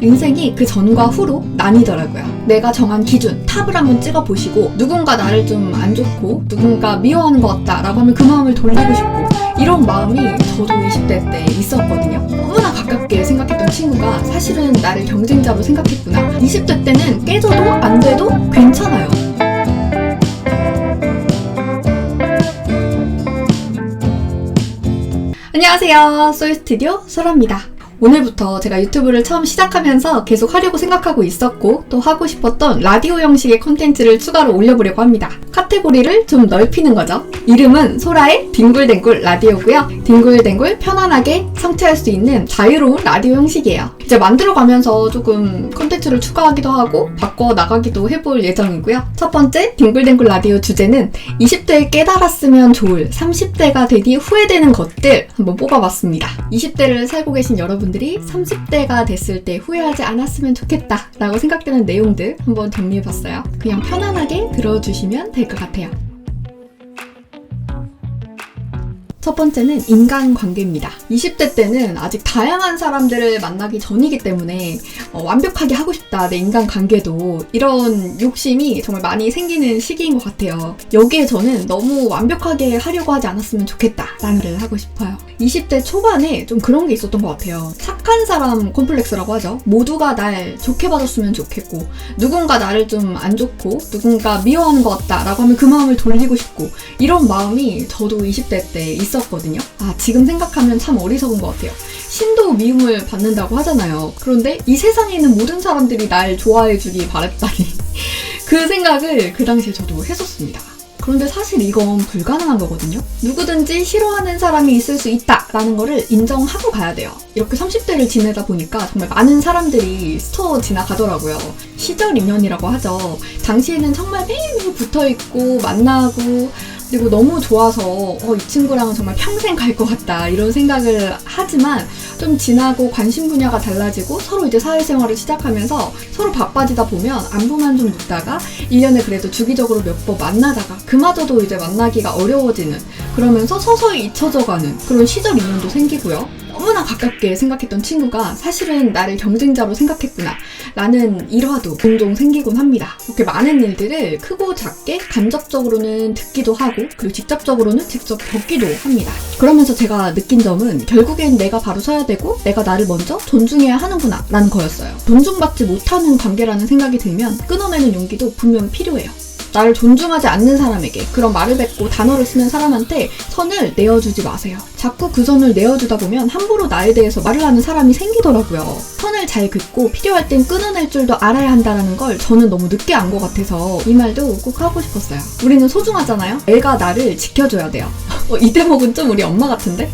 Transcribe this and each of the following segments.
인생이 그 전과 후로 나뉘더라고요. 내가 정한 기준, 탑을 한번 찍어보시고 누군가 나를 좀 안 좋고 누군가 미워하는 것 같다 라고 하면 그 마음을 돌리고 싶고 이런 마음이 저도 20대 때 있었거든요. 너무나 가깝게 생각했던 친구가 사실은 나를 경쟁자로 생각했구나. 20대 때는 깨져도 안 돼도 괜찮아요. 안녕하세요. 소유스튜디오 소라입니다. 오늘부터 제가 유튜브를 처음 시작하면서 계속 하려고 생각하고 있었고 또 하고 싶었던 라디오 형식의 콘텐츠를 추가로 올려보려고 합니다. 카테고리를 좀 넓히는 거죠. 이름은 소라의 뒹굴뒹굴 라디오고요. 뒹굴뒹굴 편안하게 성취할 수 있는 자유로운 라디오 형식이에요. 이제 만들어가면서 조금 콘텐츠를 추가하기도 하고 바꿔나가기도 해볼 예정이고요. 첫 번째 뒹굴뒹굴 라디오 주제는 20대에 깨달았으면 좋을 30대가 되니 후회되는 것들 한번 뽑아봤습니다. 20대를 살고 계신 여러분들이 30대가 됐을 때 후회하지 않았으면 좋겠다 라고 생각되는 내용들 한번 정리해봤어요. 그냥 편안하게 들어주시면 될 것 같아요. 첫 번째는 인간관계입니다. 20대 때는 아직 다양한 사람들을 만나기 전이기 때문에 완벽하게 하고 싶다, 내 인간관계도 이런 욕심이 정말 많이 생기는 시기인 것 같아요. 여기에 저는 너무 완벽하게 하려고 하지 않았으면 좋겠다 라는 말을 하고 싶어요. 20대 초반에 좀 그런 게 있었던 것 같아요. 착한 사람 콤플렉스라고 하죠. 모두가 날 좋게 봐줬으면 좋겠고 누군가 나를 좀 안 좋고 누군가 미워하는 것 같다 라고 하면 그 마음을 돌리고 싶고 이런 마음이 저도 20대 때 있었거든요. 지금 생각하면 참 어리석은 것 같아요. 신도 미움을 받는다고 하잖아요. 그런데 이 세상에 있는 모든 사람들이 날 좋아해주기 바랬다니 그 생각을 그 당시에 저도 했었습니다. 그런데 사실 이건 불가능한 거거든요. 누구든지 싫어하는 사람이 있을 수 있다라는 거를 인정하고 가야 돼요. 이렇게 30대를 지내다 보니까 정말 많은 사람들이 스쳐 지나가더라고요. 시절 인연이라고 하죠. 당시에는 정말 매일 붙어있고 만나고 그리고 너무 좋아서 이 친구랑은 정말 평생 갈 것 같다 이런 생각을 하지만 좀 지나고 관심 분야가 달라지고 서로 이제 사회생활을 시작하면서 서로 바빠지다 보면 안부만 좀 묻다가 1년에 그래도 주기적으로 몇 번 만나다가 그마저도 이제 만나기가 어려워지는 그러면서 서서히 잊혀져가는 그런 시절 인연도 생기고요. 너무나 가깝게 생각했던 친구가 사실은 나를 경쟁자로 생각했구나 라는 일화도 종종 생기곤 합니다. 이렇게 많은 일들을 크고 작게 간접적으로는 듣기도 하고 그리고 직접적으로는 직접 겪기도 합니다. 그러면서 제가 느낀 점은 결국엔 내가 바로 서야 되고 내가 나를 먼저 존중해야 하는구나 라는 거였어요. 존중받지 못하는 관계라는 생각이 들면 끊어내는 용기도 분명 필요해요. 나를 존중하지 않는 사람에게 그런 말을 뱉고 단어를 쓰는 사람한테 선을 내어주지 마세요. 자꾸 그 선을 내어주다 보면 함부로 나에 대해서 말을 하는 사람이 생기더라고요. 선을 잘 긋고 필요할 땐 끊어낼 줄도 알아야 한다는 걸 저는 너무 늦게 안 것 같아서 이 말도 꼭 하고 싶었어요. 우리는 소중하잖아요. 애가 나를 지켜줘야 돼요. 이 대목은 좀 우리 엄마 같은데?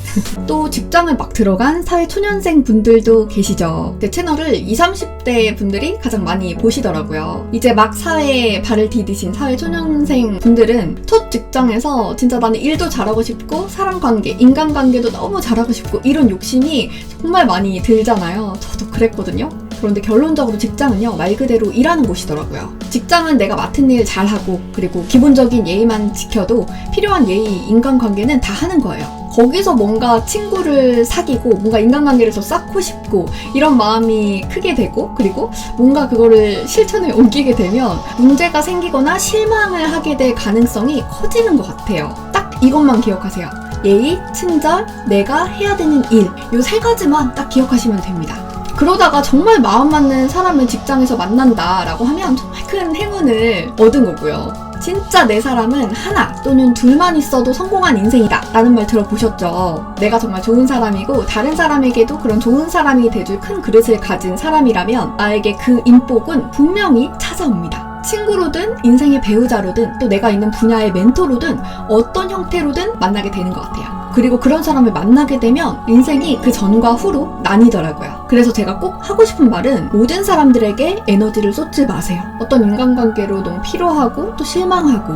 또 직장을 막 들어간 사회초년생 분들도 계시죠. 제 채널을 20, 30대 분들이 가장 많이 보시더라고요. 이제 막 사회에 발을 디디신 사회초년생 분들은 첫 직장에서 진짜 나는 일도 잘하고 싶고 사람관계, 인간관계도 너무 잘하고 싶고 이런 욕심이 정말 많이 들잖아요. 저도 그랬거든요. 그런데 결론적으로 직장은요 말 그대로 일하는 곳이더라고요. 직장은 내가 맡은 일 잘하고 그리고 기본적인 예의만 지켜도 필요한 예의, 인간관계는 다 하는 거예요. 거기서 뭔가 친구를 사귀고 뭔가 인간관계를 더 쌓고 싶고 이런 마음이 크게 되고 그리고 뭔가 그거를 실천에 옮기게 되면 문제가 생기거나 실망을 하게 될 가능성이 커지는 것 같아요. 딱 이것만 기억하세요. 예의, 친절, 내가 해야 되는 일 이 세 가지만 딱 기억하시면 됩니다. 그러다가 정말 마음 맞는 사람을 직장에서 만난다라고 하면 정말 큰 행운을 얻은 거고요. 진짜 내 사람은 하나 또는 둘만 있어도 성공한 인생이다 라는 말 들어보셨죠? 내가 정말 좋은 사람이고 다른 사람에게도 그런 좋은 사람이 돼줄 큰 그릇을 가진 사람이라면 나에게 그 인복은 분명히 찾아옵니다. 친구로든 인생의 배우자로든 또 내가 있는 분야의 멘토로든 어떤 형태로든 만나게 되는 것 같아요. 그리고 그런 사람을 만나게 되면 인생이 그 전과 후로 나뉘더라고요. 그래서 제가 꼭 하고 싶은 말은 모든 사람들에게 에너지를 쏟지 마세요. 어떤 인간관계로 너무 피로하고 또 실망하고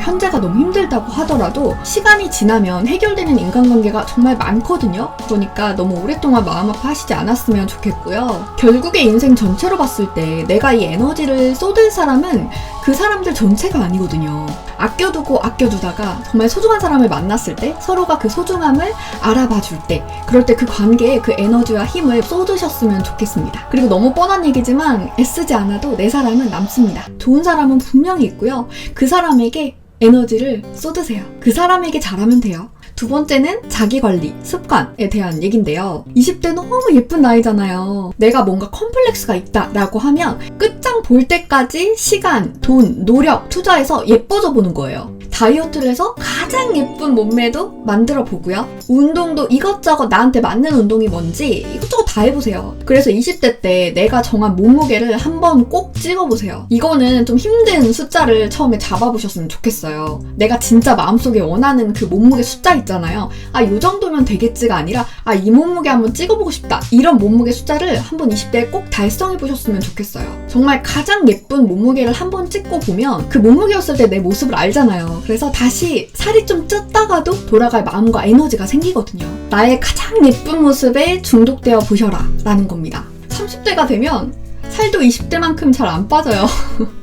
현재가 너무 힘들다고 하더라도 시간이 지나면 해결되는 인간관계가 정말 많거든요. 그러니까 너무 오랫동안 마음 아파하시지 않았으면 좋겠고요. 결국에 인생 전체로 봤을 때 내가 이 에너지를 쏟을 사람은 그 사람들 전체가 아니거든요. 아껴두다가 정말 소중한 사람을 만났을 때 서로가 그 소중함을 알아봐 줄 때, 그럴 때 그 관계에 그 에너지와 힘을 쏟으셨으면 좋겠습니다. 그리고 너무 뻔한 얘기지만 애쓰지 않아도 내 사람은 남습니다. 좋은 사람은 분명히 있고요. 그 사람에게 에너지를 쏟으세요. 그 사람에게 잘하면 돼요. 두 번째는 자기관리, 습관에 대한 얘긴데요. 20대 너무 예쁜 나이잖아요. 내가 뭔가 컴플렉스가 있다라고 하면 끝장 볼 때까지 시간, 돈, 노력 투자해서 예뻐져 보는 거예요. 다이어트를 해서 가장 예쁜 몸매도 만들어 보고요. 운동도 이것저것 나한테 맞는 운동이 뭔지 이것저것 다 해보세요. 그래서 20대 때 내가 정한 몸무게를 한번 꼭 찍어보세요. 이거는 좀 힘든 숫자를 처음에 잡아보셨으면 좋겠어요. 내가 진짜 마음속에 원하는 그 몸무게 숫자 있잖아요. 요 정도면 되겠지가 아니라 이 몸무게 한번 찍어보고 싶다. 이런 몸무게 숫자를 한번 20대에 꼭 달성해보셨으면 좋겠어요. 정말 가장 예쁜 몸무게를 한번 찍고 보면 그 몸무게였을 때 내 모습을 알잖아요. 그래서 다시 살이 좀 쪘다가도 돌아갈 마음과 에너지가 생기거든요. 나의 가장 예쁜 모습에 중독되어 보셔라 라는 겁니다. 30대가 되면 살도 20대만큼 잘 안 빠져요.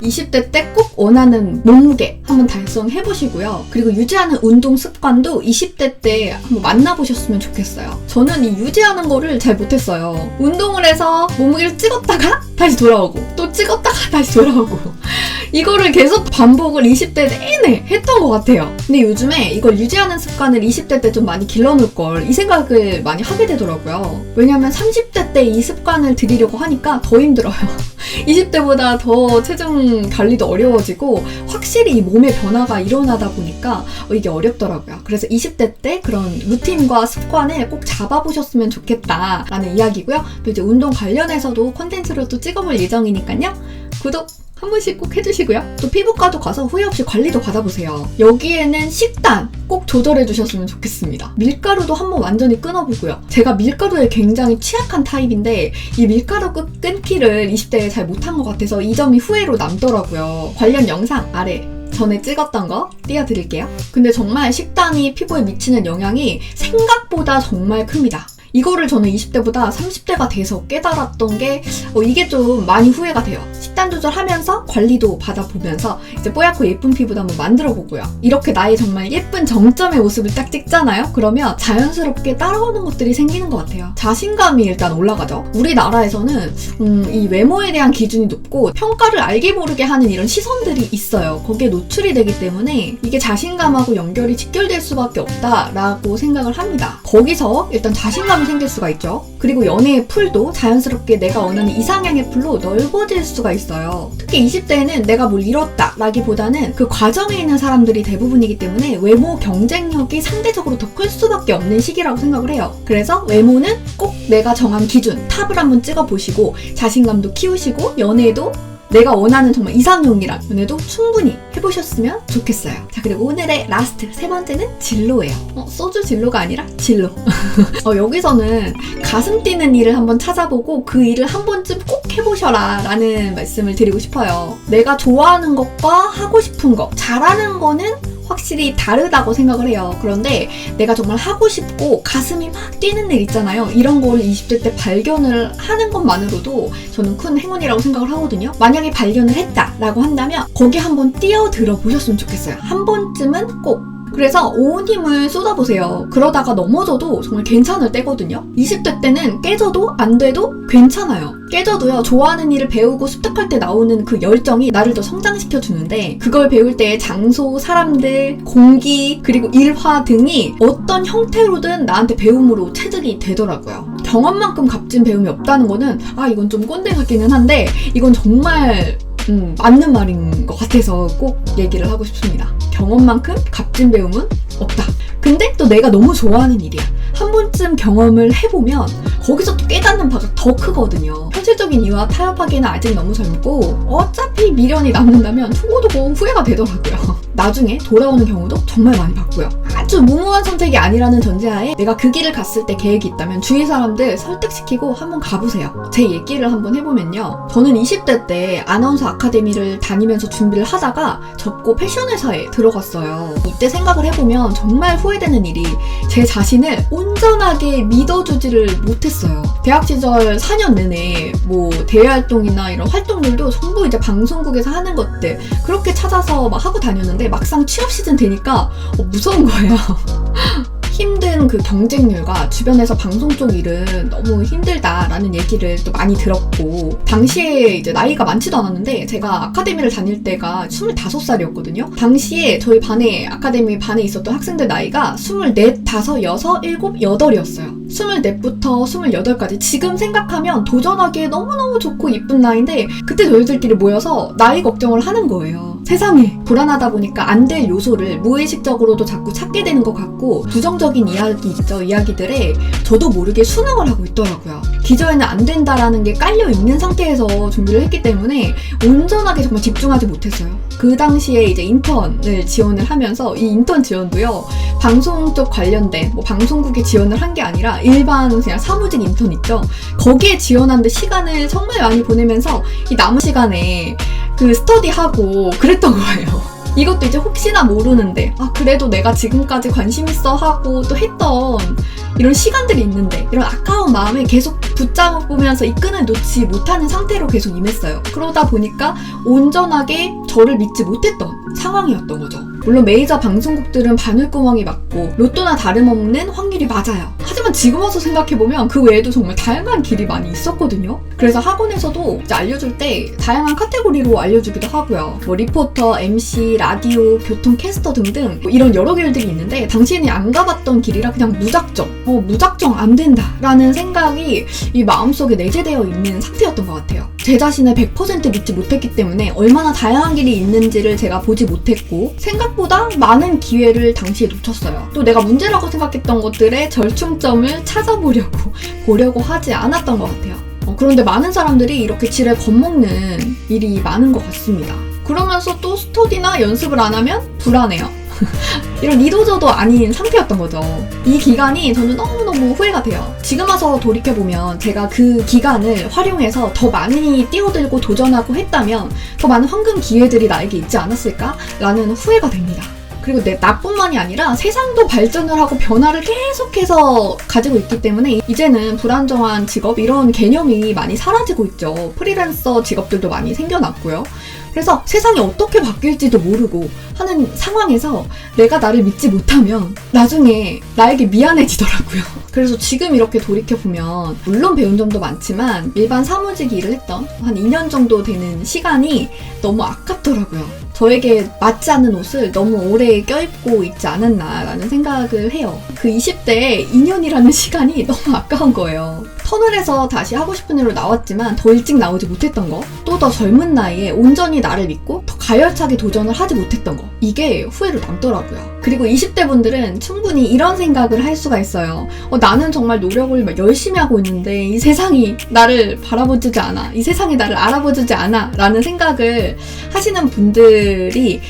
20대 때 꼭 원하는 몸무게 한번 달성해보시고요. 그리고 유지하는 운동 습관도 20대 때 한번 만나보셨으면 좋겠어요. 저는 이 유지하는 거를 잘 못했어요. 운동을 해서 몸무게를 찍었다가 다시 돌아오고 또 찍었다가 다시 돌아오고 이거를 계속 반복을 20대 내내 했던 것 같아요. 근데 요즘에 이걸 유지하는 습관을 20대 때 좀 많이 길러놓을 걸 이 생각을 많이 하게 되더라고요. 왜냐면 30대 때 이 습관을 들이려고 하니까 더 힘들어요. 20대보다 더 체중 관리도 어려워지고 확실히 이 몸의 변화가 일어나다 보니까 이게 어렵더라고요. 그래서 20대 때 그런 루틴과 습관을 꼭 잡아보셨으면 좋겠다라는 이야기고요. 또 이제 운동 관련해서도 콘텐츠로 또 찍어볼 예정이니까요. 구독 한 번씩 꼭 해주시고요. 또 피부과도 가서 후회 없이 관리도 받아보세요. 여기에는 식단 꼭 조절해 주셨으면 좋겠습니다. 밀가루도 한번 완전히 끊어보고요. 제가 밀가루에 굉장히 취약한 타입인데 이 밀가루 끊기를 20대에 잘 못한 것 같아서 이 점이 후회로 남더라고요. 관련 영상 아래 전에 찍었던 거 띄워드릴게요. 근데 정말 식단이 피부에 미치는 영향이 생각보다 정말 큽니다. 이거를 저는 20대보다 30대가 돼서 깨달았던 게 이게 좀 많이 후회가 돼요. 식단 조절하면서 관리도 받아보면서 이제 뽀얗고 예쁜 피부도 한번 만들어보고요. 이렇게 나의 정말 예쁜 정점의 모습을 딱 찍잖아요? 그러면 자연스럽게 따라오는 것들이 생기는 것 같아요. 자신감이 일단 올라가죠. 우리나라에서는 이 외모에 대한 기준이 높고 평가를 알게 모르게 하는 이런 시선들이 있어요. 거기에 노출이 되기 때문에 이게 자신감하고 연결이 직결될 수밖에 없다라고 생각을 합니다. 거기서 일단 자신감이 생길 수가 있죠. 그리고 연애의 풀도 자연스럽게 내가 원하는 이상향의 풀로 넓어질 수가 있어요. 특히 20대에는 내가 뭘 이뤘다 라기보다는 그 과정에 있는 사람들이 대부분이기 때문에 외모 경쟁력이 상대적으로 더 클 수밖에 없는 시기라고 생각을 해요. 그래서 외모는 꼭 내가 정한 기준 탑을 한번 찍어보시고 자신감도 키우시고 연애도 내가 원하는 정말 이상형이랑 연애도 충분히 해보셨으면 좋겠어요. 자, 그리고 오늘의 라스트 세 번째는 진로예요. 소주 진로가 아니라 진로. 여기서는 가슴 뛰는 일을 한번 찾아보고 그 일을 한 번쯤 꼭 해보셔라 라는 말씀을 드리고 싶어요. 내가 좋아하는 것과 하고 싶은 것, 잘하는 거는 확실히 다르다고 생각을 해요. 그런데 내가 정말 하고 싶고 가슴이 막 뛰는 일 있잖아요. 이런 걸 20대 때 발견을 하는 것만으로도 저는 큰 행운이라고 생각을 하거든요. 만약에 발견을 했다라고 한다면 거기 한번 뛰어들어 보셨으면 좋겠어요. 한 번쯤은 꼭. 그래서 온 힘을 쏟아보세요. 그러다가 넘어져도 정말 괜찮을 때거든요. 20대 때는 깨져도 안 돼도 괜찮아요. 깨져도요, 좋아하는 일을 배우고 습득할 때 나오는 그 열정이 나를 더 성장시켜주는데 그걸 배울 때 장소, 사람들, 공기, 그리고 일화 등이 어떤 형태로든 나한테 배움으로 체득이 되더라고요. 경험만큼 값진 배움이 없다는 거는 이건 좀 꼰대 같기는 한데 이건 정말 맞는 말인 것 같아서 꼭 얘기를 하고 싶습니다. 경험만큼 값진 배움은 없다. 근데 또 내가 너무 좋아하는 일이야. 한 번쯤 경험을 해보면 거기서 또 깨닫는 바가 더 크거든요. 현실적인 이유와 타협하기에는 아직 너무 젊고 어차피 미련이 남는다면 두고두고 후회가 되더라고요. 나중에 돌아오는 경우도 정말 많이 봤고요. 아주 무모한 선택이 아니라는 전제하에 내가 그 길을 갔을 때 계획이 있다면 주위 사람들 설득시키고 한번 가보세요. 제 얘기를 한번 해보면요. 저는 20대 때 아나운서 아카데미를 다니면서 준비를 하다가 접고 패션 회사에 들어갔어요. 이때 생각을 해보면 정말 후회되는 일이 제 자신을 온전하게 믿어주지를 못했어요. 대학 시절 4년 내내 대외 활동이나 이런 활동들도 전부 이제 방송국에서 하는 것들 그렇게 찾아서 막 하고 다녔는데 막상 취업 시즌 되니까 무서운 거예요. 힘든 그 경쟁률과 주변에서 방송 쪽 일은 너무 힘들다라는 얘기를 또 많이 들었고, 당시에 이제 나이가 많지도 않았는데 제가 아카데미를 다닐 때가 25살이었거든요. 당시에 저희 반에, 아카데미 반에 있었던 학생들 나이가 24, 5, 6, 7, 8이었어요. 24부터 28까지 지금 생각하면 도전하기에 너무너무 좋고 이쁜 나이인데, 그때 저희들끼리 모여서 나이 걱정을 하는 거예요. 세상에 불안하다 보니까 안 될 요소를 무의식적으로도 자꾸 찾게 되는 것 같고, 부정적인 이야기 있죠. 이야기들에 저도 모르게 순응을 하고 있더라고요. 기저에는 안 된다라는 게 깔려 있는 상태에서 준비를 했기 때문에 온전하게 정말 집중하지 못했어요. 그 당시에 이제 인턴을 지원을 하면서, 이 인턴 지원도요, 방송 쪽 관련된 뭐 방송국에 지원을 한 게 아니라 일반 그냥 사무직 인턴 있죠. 거기에 지원하는데 시간을 정말 많이 보내면서 이 남은 시간에 그 스터디하고 그랬던 거예요. 이것도 이제 혹시나 모르는데, 그래도 내가 지금까지 관심 있어 하고 또 했던 이런 시간들이 있는데, 이런 아까운 마음에 계속 붙잡으면서 이 끈을 놓지 못하는 상태로 계속 임했어요. 그러다 보니까 온전하게 저를 믿지 못했던 상황이었던 거죠. 물론 메이저 방송국들은 바늘구멍이 맞고 로또나 다름없는 확률이 맞아요. 하지만 지금 와서 생각해보면 그 외에도 정말 다양한 길이 많이 있었거든요. 그래서 학원에서도 이제 알려줄 때 다양한 카테고리로 알려주기도 하고요. 뭐 리포터, MC, 라디오, 교통 캐스터 등등 뭐 이런 여러 길들이 있는데, 당신이 안 가봤던 길이라 그냥 무작정 안 된다 라는 생각이 이 마음속에 내재되어 있는 상태였던 것 같아요. 제 자신을 100% 믿지 못했기 때문에 얼마나 다양한 길이 있는지를 제가 보지 못했고, 생각보다 많은 기회를 당시에 놓쳤어요. 또 내가 문제라고 생각했던 것들의 절충점을 보려고 하지 않았던 것 같아요. 그런데 많은 사람들이 이렇게 지레 겁먹는 일이 많은 것 같습니다. 그러면서 또 스터디나 연습을 안 하면 불안해요. 이런 이도저도 아닌 상태였던 거죠. 이 기간이 저는 너무너무 후회가 돼요. 지금 와서 돌이켜보면 제가 그 기간을 활용해서 더 많이 뛰어들고 도전하고 했다면 더 많은 황금 기회들이 나에게 있지 않았을까라는 후회가 됩니다. 그리고 나뿐만이 아니라 세상도 발전을 하고 변화를 계속해서 가지고 있기 때문에 이제는 불안정한 직업, 이런 개념이 많이 사라지고 있죠. 프리랜서 직업들도 많이 생겨났고요. 그래서 세상이 어떻게 바뀔지도 모르고 하는 상황에서 내가 나를 믿지 못하면 나중에 나에게 미안해지더라고요. 그래서 지금 이렇게 돌이켜보면 물론 배운 점도 많지만 일반 사무직 일을 했던 한 2년 정도 되는 시간이 너무 아깝더라고요. 저에게 맞지 않는 옷을 너무 오래 껴입고 있지 않았나라는 생각을 해요. 그 20대에 2년이라는 시간이 너무 아까운 거예요. 터널에서 다시 하고 싶은 일로 나왔지만 더 일찍 나오지 못했던 거, 또 더 젊은 나이에 온전히 나를 믿고 더 가열차게 도전을 하지 못했던 거, 이게 후회로 남더라고요. 그리고 20대 분들은 충분히 이런 생각을 할 수가 있어요. 나는 정말 노력을 막 열심히 하고 있는데 이 세상이 나를 바라보지 않아, 이 세상이 나를 알아보지 않아 라는 생각을 하시는 분들이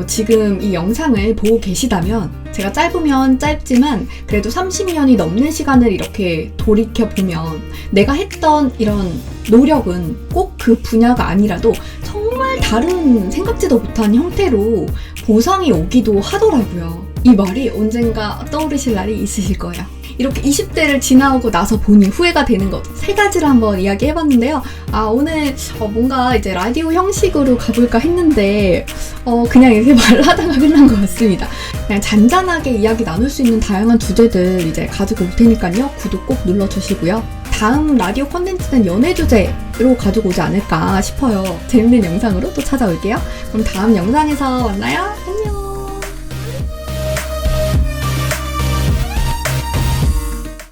지금 이 영상을 보고 계시다면, 제가 짧으면 짧지만 그래도 30년이 넘는 시간을 이렇게 돌이켜보면 내가 했던 이런 노력은 꼭 그 분야가 아니라도 정말 다른 생각지도 못한 형태로 보상이 오기도 하더라고요. 이 말이 언젠가 떠오르실 날이 있으실 거예요. 이렇게 20대를 지나고 나서 보니 후회가 되는 것 3가지를 한번 이야기해봤는데요. 오늘 뭔가 이제 라디오 형식으로 가볼까 했는데 그냥 이렇게 말하다가 끝난 것 같습니다. 그냥 잔잔하게 이야기 나눌 수 있는 다양한 주제들 이제 가지고 올 테니까요. 구독 꼭 눌러주시고요. 다음 라디오 콘텐츠는 연애 주제로 가지고 오지 않을까 싶어요. 재밌는 영상으로 또 찾아올게요. 그럼 다음 영상에서 만나요. 안녕.